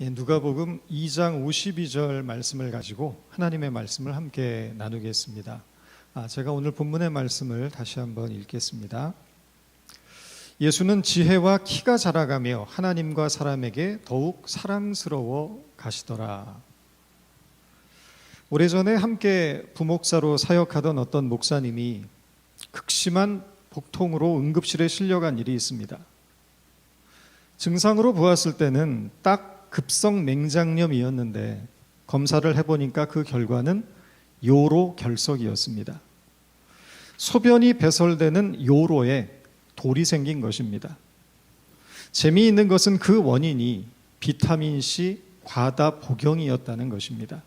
누가복음 2장 52절 말씀을 가지고 하나님의 말씀을 함께 나누겠습니다. 제가 오늘 본문의 말씀을 다시 한번 읽겠습니다. 예수는 지혜와 키가 자라가며 하나님과 사람에게 더욱 사랑스러워 가시더라. 오래전에 함께 부목사로 사역하던 어떤 목사님이 극심한 복통으로 응급실에 실려간 일이 있습니다. 증상으로 보았을 때는 딱 급성 맹장염이었는데 검사를 해보니까 그 결과는 요로 결석이었습니다. 소변이 배설되는 요로에 돌이 생긴 것입니다. 재미있는 것은 그 원인이 비타민C 과다 복용이었다는 것입니다.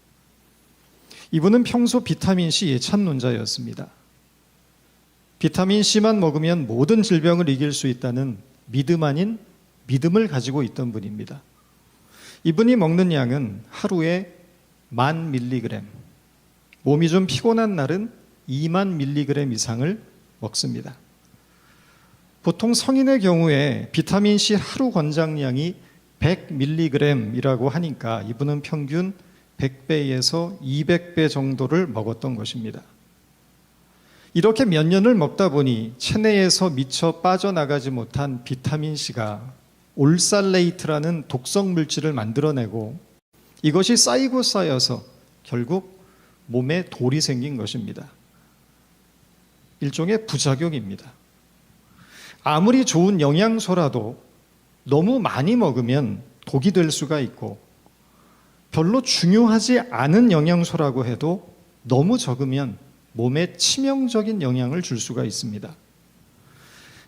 이분은 평소 비타민C 예찬론자였습니다. 비타민C만 먹으면 모든 질병을 이길 수 있다는 믿음 아닌 믿음을 가지고 있던 분입니다. 이분이 먹는 양은 하루에 1000mg, 몸이 좀 피곤한 날은 20,000mg 이상을 먹습니다. 보통 성인의 경우에 비타민C 하루 권장량이 100mg이라고 하니까 이분은 평균 100배에서 200배 정도를 먹었던 것입니다. 이렇게 몇 년을 먹다 보니 체내에서 미처 빠져나가지 못한 비타민C가 올살레이트라는 독성 물질을 만들어내고 이것이 쌓이고 쌓여서 결국 몸에 돌이 생긴 것입니다. 일종의 부작용입니다. 아무리 좋은 영양소라도 너무 많이 먹으면 독이 될 수가 있고 별로 중요하지 않은 영양소라고 해도 너무 적으면 몸에 치명적인 영향을 줄 수가 있습니다.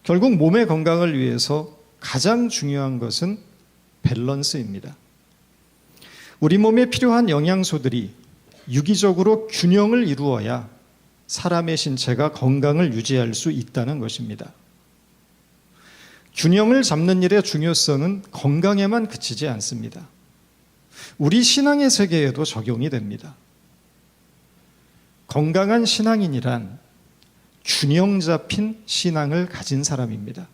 결국 몸의 건강을 위해서 가장 중요한 것은 밸런스입니다. 우리 몸에 필요한 영양소들이 유기적으로 균형을 이루어야 사람의 신체가 건강을 유지할 수 있다는 것입니다. 균형을 잡는 일의 중요성은 건강에만 그치지 않습니다. 우리 신앙의 세계에도 적용이 됩니다. 건강한 신앙인이란 균형 잡힌 신앙을 가진 사람입니다.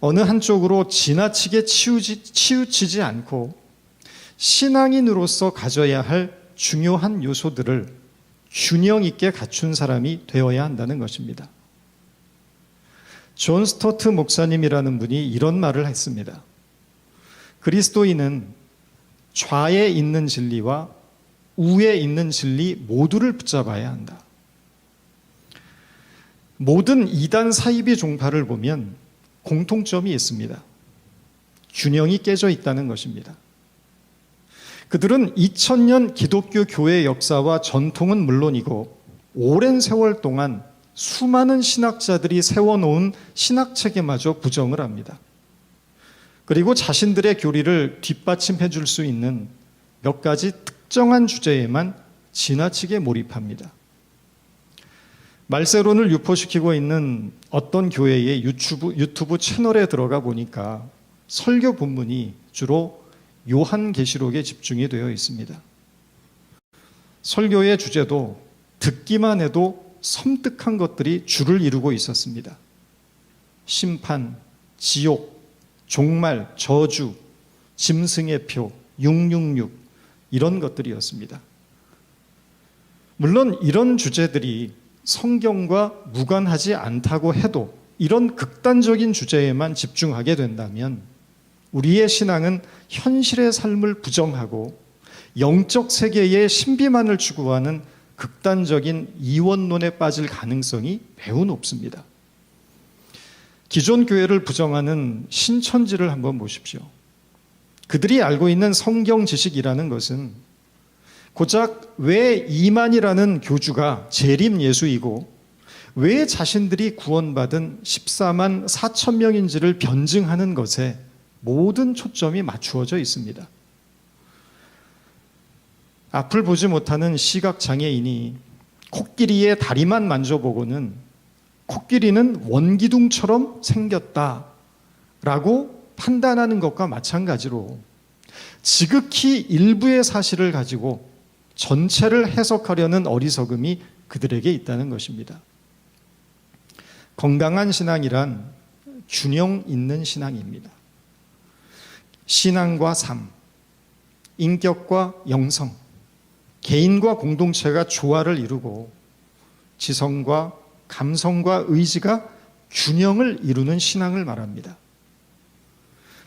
어느 한쪽으로 지나치게 치우치지 않고 신앙인으로서 가져야 할 중요한 요소들을 균형 있게 갖춘 사람이 되어야 한다는 것입니다. 존 스토트 목사님이라는 분이 이런 말을 했습니다. 그리스도인은 좌에 있는 진리와 우에 있는 진리 모두를 붙잡아야 한다. 모든 이단 사이비 종파를 보면 공통점이 있습니다. 균형이 깨져 있다는 것입니다. 그들은 2000년 기독교 교회 역사와 전통은 물론이고 오랜 세월 동안 수많은 신학자들이 세워놓은 신학체계마저 부정을 합니다. 그리고 자신들의 교리를 뒷받침해 줄 수 있는 몇 가지 특정한 주제에만 지나치게 몰입합니다. 말세론을 유포시키고 있는 어떤 교회의 유튜브 채널에 들어가 보니까 설교 본문이 주로 요한계시록에 집중이 되어 있습니다. 설교의 주제도 듣기만 해도 섬뜩한 것들이 줄을 이루고 있었습니다. 심판, 지옥, 종말, 저주, 짐승의 표, 666 이런 것들이었습니다. 물론 이런 주제들이 성경과 무관하지 않다고 해도 이런 극단적인 주제에만 집중하게 된다면 우리의 신앙은 현실의 삶을 부정하고 영적 세계의 신비만을 추구하는 극단적인 이원론에 빠질 가능성이 매우 높습니다. 기존 교회를 부정하는 신천지를 한번 보십시오. 그들이 알고 있는 성경 지식이라는 것은 고작 왜 이만이라는 교주가 재림 예수이고 왜 자신들이 구원받은 14만 4천 명인지를 변증하는 것에 모든 초점이 맞추어져 있습니다. 앞을 보지 못하는 시각장애인이 코끼리의 다리만 만져보고는 코끼리는 원기둥처럼 생겼다라고 판단하는 것과 마찬가지로 지극히 일부의 사실을 가지고 전체를 해석하려는 어리석음이 그들에게 있다는 것입니다. 건강한 신앙이란 균형 있는 신앙입니다. 신앙과 삶, 인격과 영성, 개인과 공동체가 조화를 이루고 지성과 감성과 의지가 균형을 이루는 신앙을 말합니다.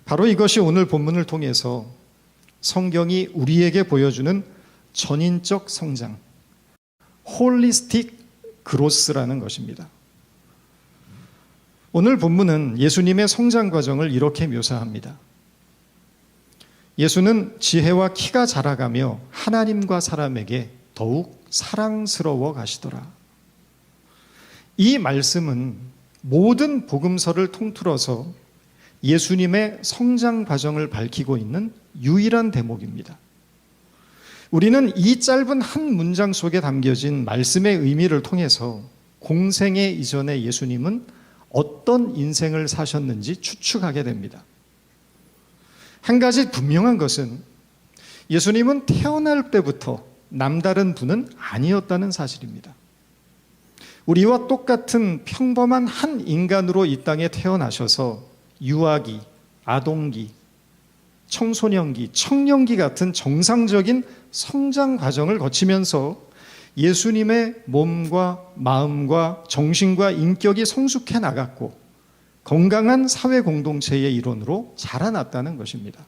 바로 이것이 오늘 본문을 통해서 성경이 우리에게 보여주는 전인적 성장, 홀리스틱 그로스라는 것입니다. 오늘 본문은 예수님의 성장 과정을 이렇게 묘사합니다. 예수는 지혜와 키가 자라가며 하나님과 사람에게 더욱 사랑스러워 가시더라. 이 말씀은 모든 복음서를 통틀어서 예수님의 성장 과정을 밝히고 있는 유일한 대목입니다. 우리는 이 짧은 한 문장 속에 담겨진 말씀의 의미를 통해서 공생애 이전에 예수님은 어떤 인생을 사셨는지 추측하게 됩니다. 한 가지 분명한 것은 예수님은 태어날 때부터 남다른 분은 아니었다는 사실입니다. 우리와 똑같은 평범한 한 인간으로 이 땅에 태어나셔서 유아기, 아동기, 청소년기, 청년기 같은 정상적인 성장 과정을 거치면서 예수님의 몸과 마음과 정신과 인격이 성숙해 나갔고 건강한 사회 공동체의 일원으로 자라났다는 것입니다.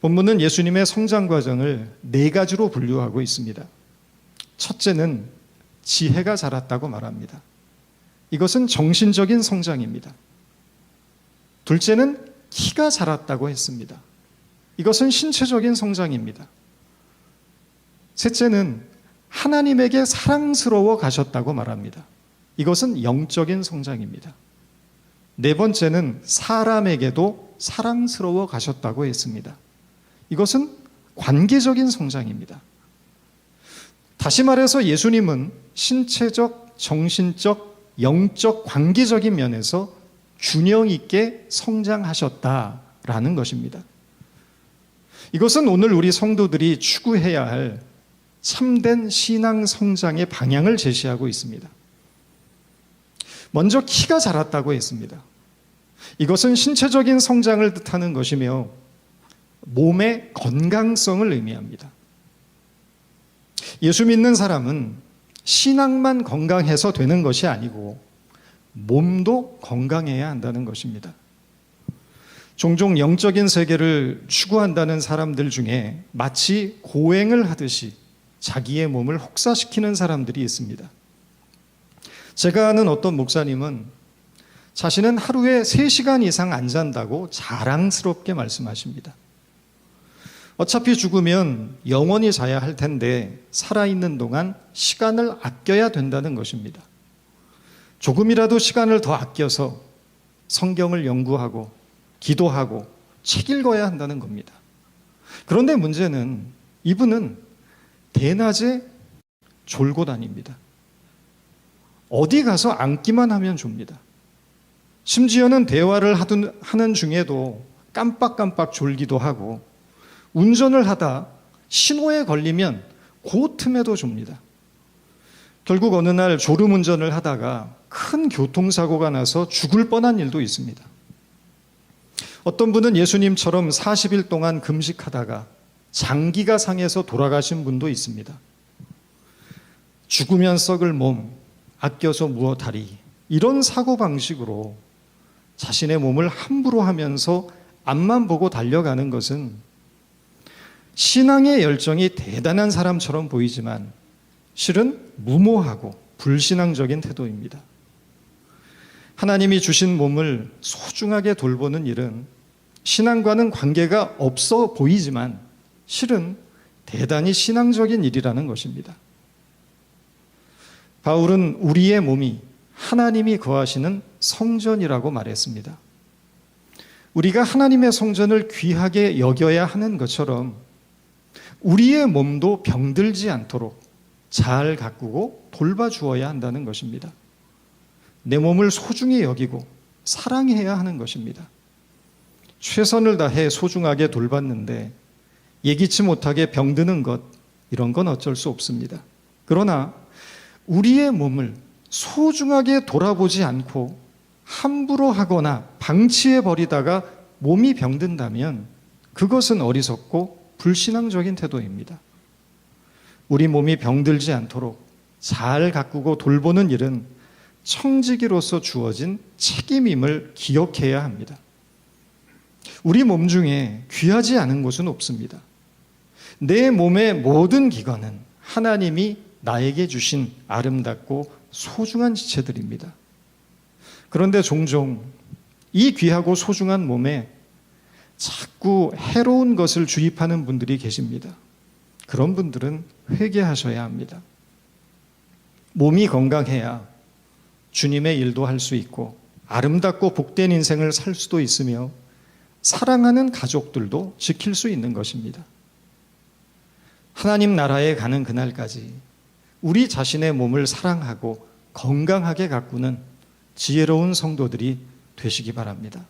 본문은 예수님의 성장 과정을 4가지로 분류하고 있습니다. 첫째는 지혜가 자랐다고 말합니다. 이것은 정신적인 성장입니다. 둘째는 키가 자랐다고 했습니다. 이것은 신체적인 성장입니다. 셋째는 하나님에게 사랑스러워 가셨다고 말합니다. 이것은 영적인 성장입니다. 네 번째는 사람에게도 사랑스러워 가셨다고 했습니다. 이것은 관계적인 성장입니다. 다시 말해서 예수님은 신체적, 정신적, 영적, 관계적인 면에서 균형 있게 성장하셨다라는 것입니다. 이것은 오늘 우리 성도들이 추구해야 할 참된 신앙 성장의 방향을 제시하고 있습니다. 먼저 키가 자랐다고 했습니다. 이것은 신체적인 성장을 뜻하는 것이며 몸의 건강성을 의미합니다. 예수 믿는 사람은 신앙만 건강해서 되는 것이 아니고 몸도 건강해야 한다는 것입니다. 종종 영적인 세계를 추구한다는 사람들 중에 마치 고행을 하듯이 자기의 몸을 혹사시키는 사람들이 있습니다. 제가 아는 어떤 목사님은 자신은 하루에 3시간 이상 안 잔다고 자랑스럽게 말씀하십니다. 어차피 죽으면 영원히 자야 할 텐데 살아있는 동안 시간을 아껴야 된다는 것입니다. 조금이라도 시간을 더 아껴서 성경을 연구하고 기도하고 책 읽어야 한다는 겁니다. 그런데 문제는 이분은 대낮에 졸고 다닙니다. 어디 가서 앉기만 하면 줍니다. 심지어는 대화를 하는 중에도 깜빡깜빡 졸기도 하고 운전을 하다 신호에 걸리면 그 틈에도 줍니다. 결국 어느 날 졸음운전을 하다가 큰 교통사고가 나서 죽을 뻔한 일도 있습니다. 어떤 분은 예수님처럼 40일 동안 금식하다가 장기가 상해서 돌아가신 분도 있습니다. 죽으면 썩을 몸, 아껴서 무엇하리, 이런 사고방식으로 자신의 몸을 함부로 하면서 앞만 보고 달려가는 것은 신앙의 열정이 대단한 사람처럼 보이지만 실은 무모하고 불신앙적인 태도입니다. 하나님이 주신 몸을 소중하게 돌보는 일은 신앙과는 관계가 없어 보이지만 실은 대단히 신앙적인 일이라는 것입니다. 바울은 우리의 몸이 하나님이 거하시는 성전이라고 말했습니다. 우리가 하나님의 성전을 귀하게 여겨야 하는 것처럼 우리의 몸도 병들지 않도록 잘 가꾸고 돌봐주어야 한다는 것입니다. 내 몸을 소중히 여기고 사랑해야 하는 것입니다. 최선을 다해 소중하게 돌봤는데 예기치 못하게 병드는 것, 이런 건 어쩔 수 없습니다. 그러나 우리의 몸을 소중하게 돌아보지 않고 함부로 하거나 방치해 버리다가 몸이 병든다면 그것은 어리석고 불신앙적인 태도입니다. 우리 몸이 병들지 않도록 잘 가꾸고 돌보는 일은 청지기로서 주어진 책임임을 기억해야 합니다. 우리 몸 중에 귀하지 않은 곳은 없습니다. 내 몸의 모든 기관은 하나님이 나에게 주신 아름답고 소중한 지체들입니다. 그런데 종종 이 귀하고 소중한 몸에 자꾸 해로운 것을 주입하는 분들이 계십니다. 그런 분들은 회개하셔야 합니다. 몸이 건강해야 주님의 일도 할 수 있고 아름답고 복된 인생을 살 수도 있으며 사랑하는 가족들도 지킬 수 있는 것입니다. 하나님 나라에 가는 그날까지 우리 자신의 몸을 사랑하고 건강하게 가꾸는 지혜로운 성도들이 되시기 바랍니다.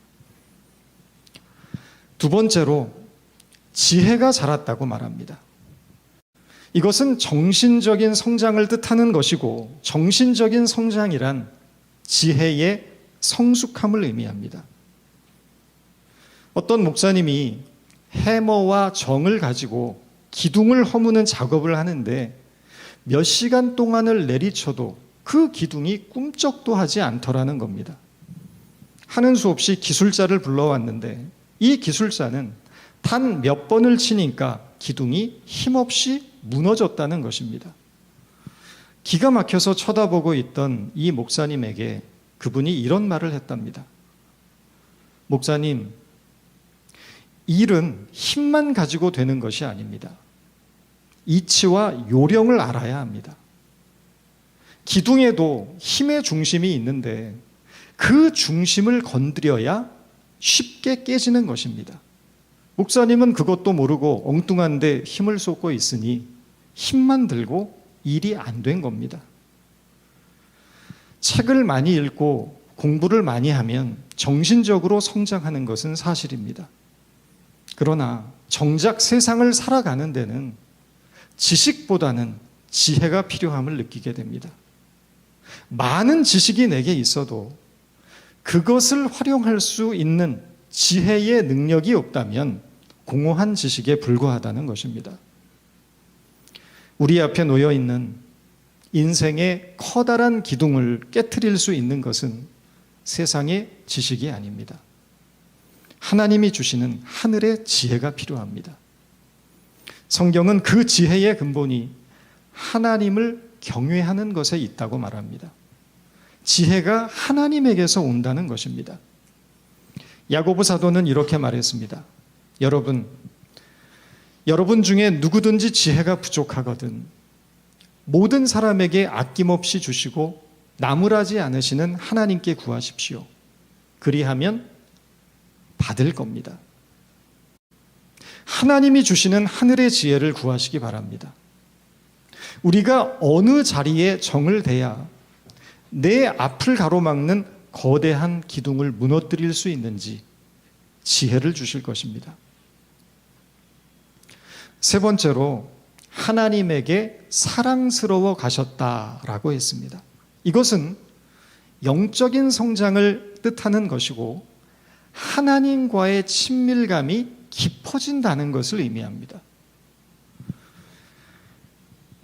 두 번째로 지혜가 자랐다고 말합니다. 이것은 정신적인 성장을 뜻하는 것이고 정신적인 성장이란 지혜의 성숙함을 의미합니다. 어떤 목사님이 해머와 정을 가지고 기둥을 허무는 작업을 하는데 몇 시간 동안을 내리쳐도 그 기둥이 꿈쩍도 하지 않더라는 겁니다. 하는 수 없이 기술자를 불러왔는데 이 기술자는 단 몇 번을 치니까 기둥이 힘없이 무너졌다는 것입니다. 기가 막혀서 쳐다보고 있던 이 목사님에게 그분이 이런 말을 했답니다. 목사님, 일은 힘만 가지고 되는 것이 아닙니다. 이치와 요령을 알아야 합니다. 기둥에도 힘의 중심이 있는데 그 중심을 건드려야 쉽게 깨지는 것입니다. 목사님은 그것도 모르고 엉뚱한데 힘을 쏟고 있으니 힘만 들고 일이 안 된 겁니다. 책을 많이 읽고 공부를 많이 하면 정신적으로 성장하는 것은 사실입니다. 그러나 정작 세상을 살아가는 데는 지식보다는 지혜가 필요함을 느끼게 됩니다. 많은 지식이 내게 있어도 그것을 활용할 수 있는 지혜의 능력이 없다면 공허한 지식에 불과하다는 것입니다. 우리 앞에 놓여 있는 인생의 커다란 기둥을 깨트릴 수 있는 것은 세상의 지식이 아닙니다. 하나님이 주시는 하늘의 지혜가 필요합니다. 성경은 그 지혜의 근본이 하나님을 경외하는 것에 있다고 말합니다. 지혜가 하나님에게서 온다는 것입니다. 야고보 사도는 이렇게 말했습니다. 여러분 중에 누구든지 지혜가 부족하거든 모든 사람에게 아낌없이 주시고 나무라지 않으시는 하나님께 구하십시오. 그리하면 받을 겁니다. 하나님이 주시는 하늘의 지혜를 구하시기 바랍니다. 우리가 어느 자리에 정을 대야 내 앞을 가로막는 거대한 기둥을 무너뜨릴 수 있는지 지혜를 주실 것입니다. 세 번째로 하나님에게 사랑스러워 가셨다라고 했습니다. 이것은 영적인 성장을 뜻하는 것이고 하나님과의 친밀감이 깊어진다는 것을 의미합니다.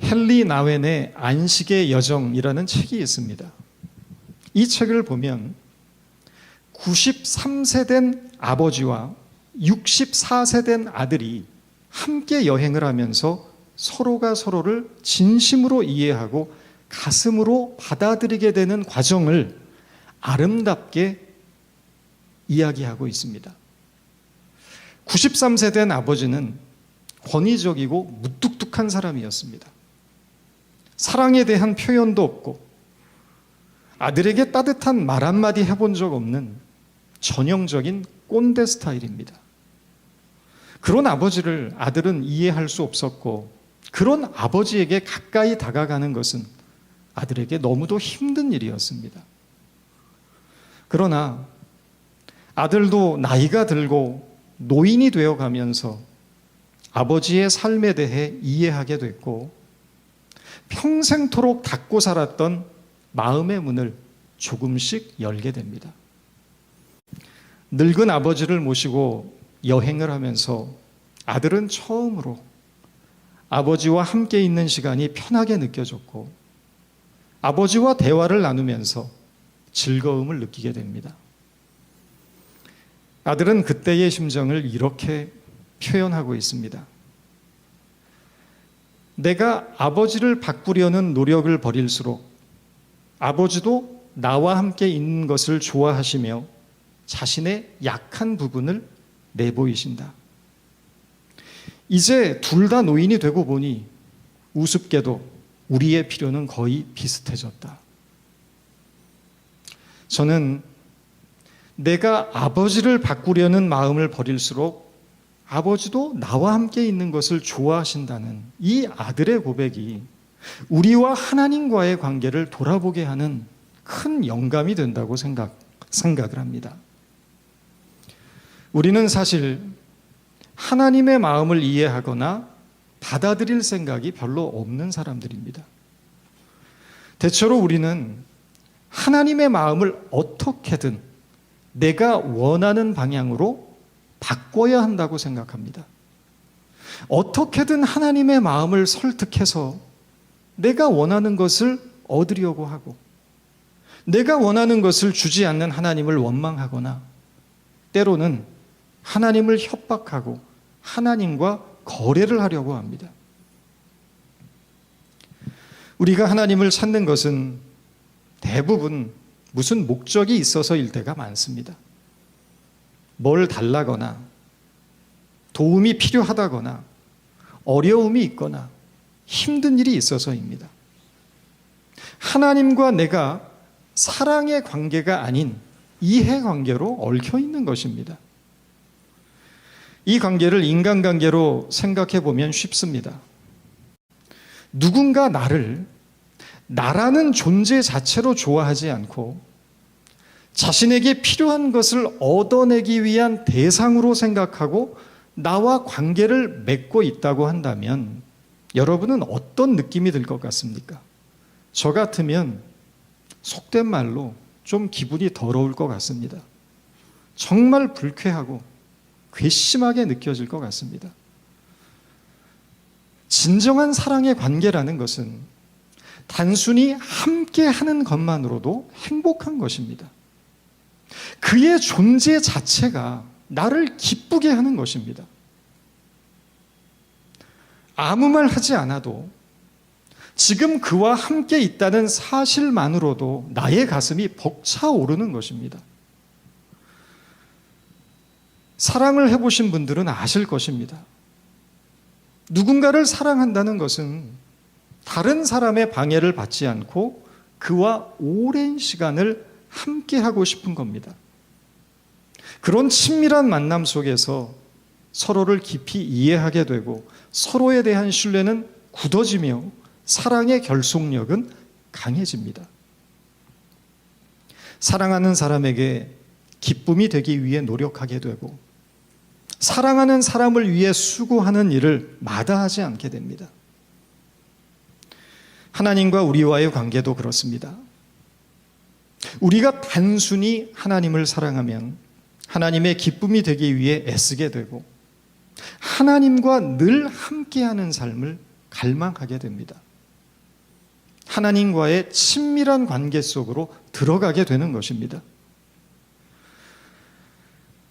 헨리 나웬의 안식의 여정이라는 책이 있습니다. 이 책을 보면 93세 된 아버지와 64세 된 아들이 함께 여행을 하면서 서로가 서로를 진심으로 이해하고 가슴으로 받아들이게 되는 과정을 아름답게 이야기하고 있습니다. 93세 된 아버지는 권위적이고 무뚝뚝한 사람이었습니다. 사랑에 대한 표현도 없고 아들에게 따뜻한 말 한마디 해본 적 없는 전형적인 꼰대 스타일입니다. 그런 아버지를 아들은 이해할 수 없었고 그런 아버지에게 가까이 다가가는 것은 아들에게 너무도 힘든 일이었습니다. 그러나 아들도 나이가 들고 노인이 되어가면서 아버지의 삶에 대해 이해하게 됐고 평생토록 닫고 살았던 마음의 문을 조금씩 열게 됩니다. 늙은 아버지를 모시고 여행을 하면서 아들은 처음으로 아버지와 함께 있는 시간이 편하게 느껴졌고 아버지와 대화를 나누면서 즐거움을 느끼게 됩니다. 아들은 그때의 심정을 이렇게 표현하고 있습니다. 내가 아버지를 바꾸려는 노력을 벌일수록 아버지도 나와 함께 있는 것을 좋아하시며 자신의 약한 부분을 내보이신다. 이제 둘 다 노인이 되고 보니 우습게도 우리의 필요는 거의 비슷해졌다. 저는 내가 아버지를 바꾸려는 마음을 버릴수록 아버지도 나와 함께 있는 것을 좋아하신다는 이 아들의 고백이 우리와 하나님과의 관계를 돌아보게 하는 큰 영감이 된다고 생각을 합니다. 우리는 사실 하나님의 마음을 이해하거나 받아들일 생각이 별로 없는 사람들입니다. 대체로 우리는 하나님의 마음을 어떻게든 내가 원하는 방향으로 바꿔야 한다고 생각합니다. 어떻게든 하나님의 마음을 설득해서 내가 원하는 것을 얻으려고 하고 내가 원하는 것을 주지 않는 하나님을 원망하거나 때로는 하나님을 협박하고 하나님과 거래를 하려고 합니다. 우리가 하나님을 찾는 것은 대부분 무슨 목적이 있어서일 때가 많습니다. 뭘 달라거나 도움이 필요하다거나 어려움이 있거나 힘든 일이 있어서입니다. 하나님과 내가 사랑의 관계가 아닌 이해관계로 얽혀 있는 것입니다. 이 관계를 인간관계로 생각해 보면 쉽습니다. 누군가 나를 나라는 존재 자체로 좋아하지 않고 자신에게 필요한 것을 얻어내기 위한 대상으로 생각하고 나와 관계를 맺고 있다고 한다면 여러분은 어떤 느낌이 들 것 같습니까? 저 같으면 속된 말로 좀 기분이 더러울 것 같습니다. 정말 불쾌하고 괘씸하게 느껴질 것 같습니다. 진정한 사랑의 관계라는 것은 단순히 함께 하는 것만으로도 행복한 것입니다. 그의 존재 자체가 나를 기쁘게 하는 것입니다. 아무 말 하지 않아도 지금 그와 함께 있다는 사실만으로도 나의 가슴이 벅차오르는 것입니다. 사랑을 해보신 분들은 아실 것입니다. 누군가를 사랑한다는 것은 다른 사람의 방해를 받지 않고 그와 오랜 시간을 함께 하고 싶은 겁니다. 그런 친밀한 만남 속에서 서로를 깊이 이해하게 되고 서로에 대한 신뢰는 굳어지며 사랑의 결속력은 강해집니다. 사랑하는 사람에게 기쁨이 되기 위해 노력하게 되고 사랑하는 사람을 위해 수고하는 일을 마다하지 않게 됩니다. 하나님과 우리와의 관계도 그렇습니다. 우리가 단순히 하나님을 사랑하면 하나님의 기쁨이 되기 위해 애쓰게 되고 하나님과 늘 함께하는 삶을 갈망하게 됩니다. 하나님과의 친밀한 관계 속으로 들어가게 되는 것입니다.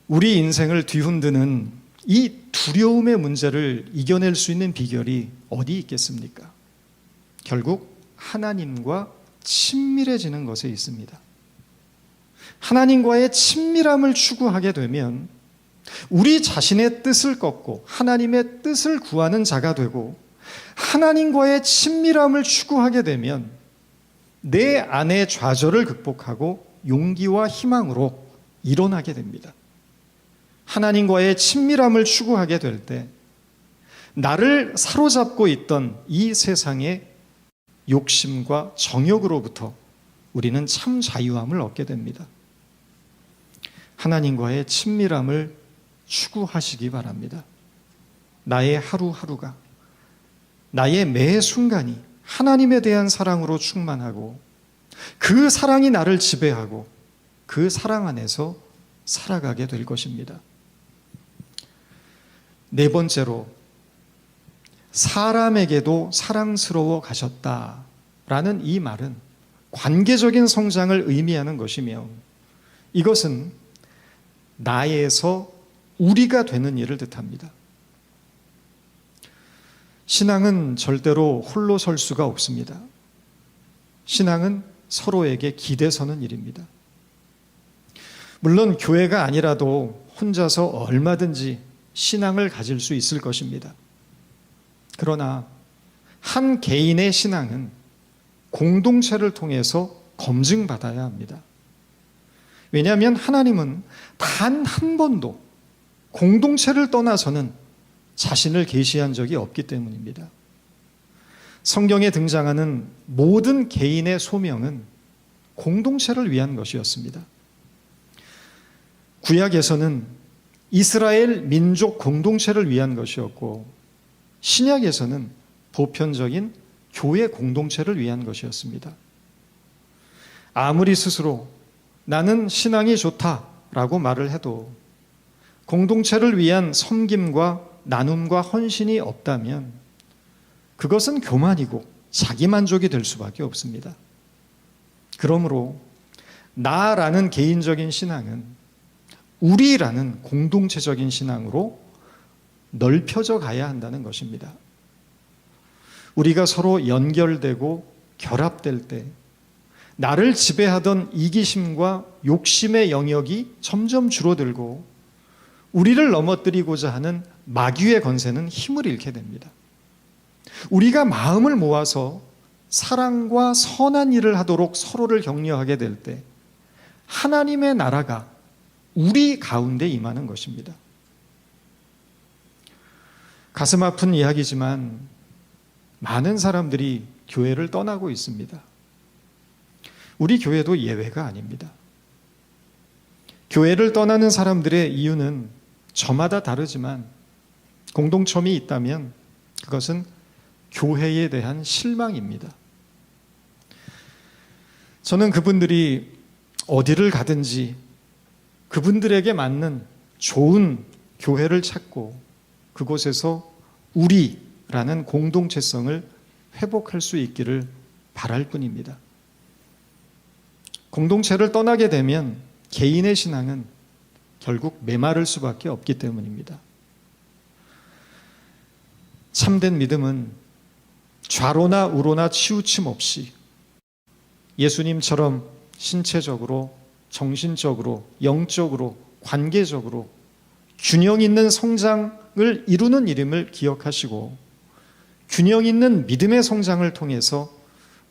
우리 인생을 뒤흔드는 이 두려움의 문제를 이겨낼 수 있는 비결이 어디 있겠습니까? 결국 하나님과 친밀해지는 것에 있습니다. 하나님과의 친밀함을 추구하게 되면 우리 자신의 뜻을 꺾고 하나님의 뜻을 구하는 자가 되고 하나님과의 친밀함을 추구하게 되면 내 안의 좌절을 극복하고 용기와 희망으로 일어나게 됩니다. 하나님과의 친밀함을 추구하게 될 때 나를 사로잡고 있던 이 세상의 욕심과 정욕으로부터 우리는 참 자유함을 얻게 됩니다. 하나님과의 친밀함을 추구하시기 바랍니다. 나의 하루하루가, 나의 매 순간이 하나님에 대한 사랑으로 충만하고 그 사랑이 나를 지배하고 그 사랑 안에서 살아가게 될 것입니다. 네 번째로 사람에게도 사랑스러워 가셨다라는 이 말은 관계적인 성장을 의미하는 것이며 이것은 나에서 우리가 되는 일을 뜻합니다. 신앙은 절대로 홀로 설 수가 없습니다. 신앙은 서로에게 기대서는 일입니다. 물론 교회가 아니라도 혼자서 얼마든지 신앙을 가질 수 있을 것입니다. 그러나 한 개인의 신앙은 공동체를 통해서 검증받아야 합니다. 왜냐하면 하나님은 단 한 번도 공동체를 떠나서는 자신을 계시한 적이 없기 때문입니다. 성경에 등장하는 모든 개인의 소명은 공동체를 위한 것이었습니다. 구약에서는 이스라엘 민족 공동체를 위한 것이었고 신약에서는 보편적인 교회 공동체를 위한 것이었습니다. 아무리 스스로 나는 신앙이 좋다라고 말을 해도 공동체를 위한 섬김과 나눔과 헌신이 없다면 그것은 교만이고 자기만족이 될 수밖에 없습니다. 그러므로 나라는 개인적인 신앙은 우리라는 공동체적인 신앙으로 넓혀져 가야 한다는 것입니다. 우리가 서로 연결되고 결합될 때 나를 지배하던 이기심과 욕심의 영역이 점점 줄어들고 우리를 넘어뜨리고자 하는 마귀의 권세는 힘을 잃게 됩니다. 우리가 마음을 모아서 사랑과 선한 일을 하도록 서로를 격려하게 될 때 하나님의 나라가 우리 가운데 임하는 것입니다. 가슴 아픈 이야기지만 많은 사람들이 교회를 떠나고 있습니다. 우리 교회도 예외가 아닙니다. 교회를 떠나는 사람들의 이유는 저마다 다르지만 공동점이 있다면 그것은 교회에 대한 실망입니다. 저는 그분들이 어디를 가든지 그분들에게 맞는 좋은 교회를 찾고 그곳에서 우리라는 공동체성을 회복할 수 있기를 바랄 뿐입니다. 공동체를 떠나게 되면 개인의 신앙은 결국 메마를 수밖에 없기 때문입니다. 참된 믿음은 좌로나 우로나 치우침 없이 예수님처럼 신체적으로, 정신적으로, 영적으로, 관계적으로 균형 있는 성장을 이루는 일임을 기억하시고 균형 있는 믿음의 성장을 통해서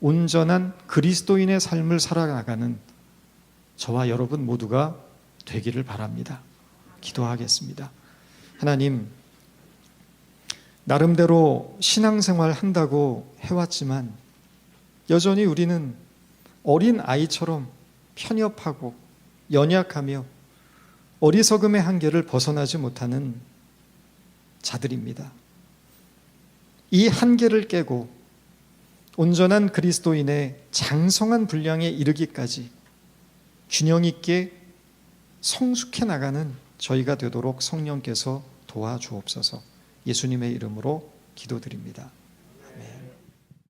온전한 그리스도인의 삶을 살아가는 저와 여러분 모두가 되기를 바랍니다. 기도하겠습니다. 하나님, 나름대로 신앙생활 한다고 해왔지만 여전히 우리는 어린 아이처럼 편협하고 연약하며 어리석음의 한계를 벗어나지 못하는 자들입니다. 이 한계를 깨고 온전한 그리스도인의 장성한 분량에 이르기까지 균형 있게 성숙해 나가는 저희가 되도록 성령께서 도와주옵소서. 예수님의 이름으로 기도드립니다.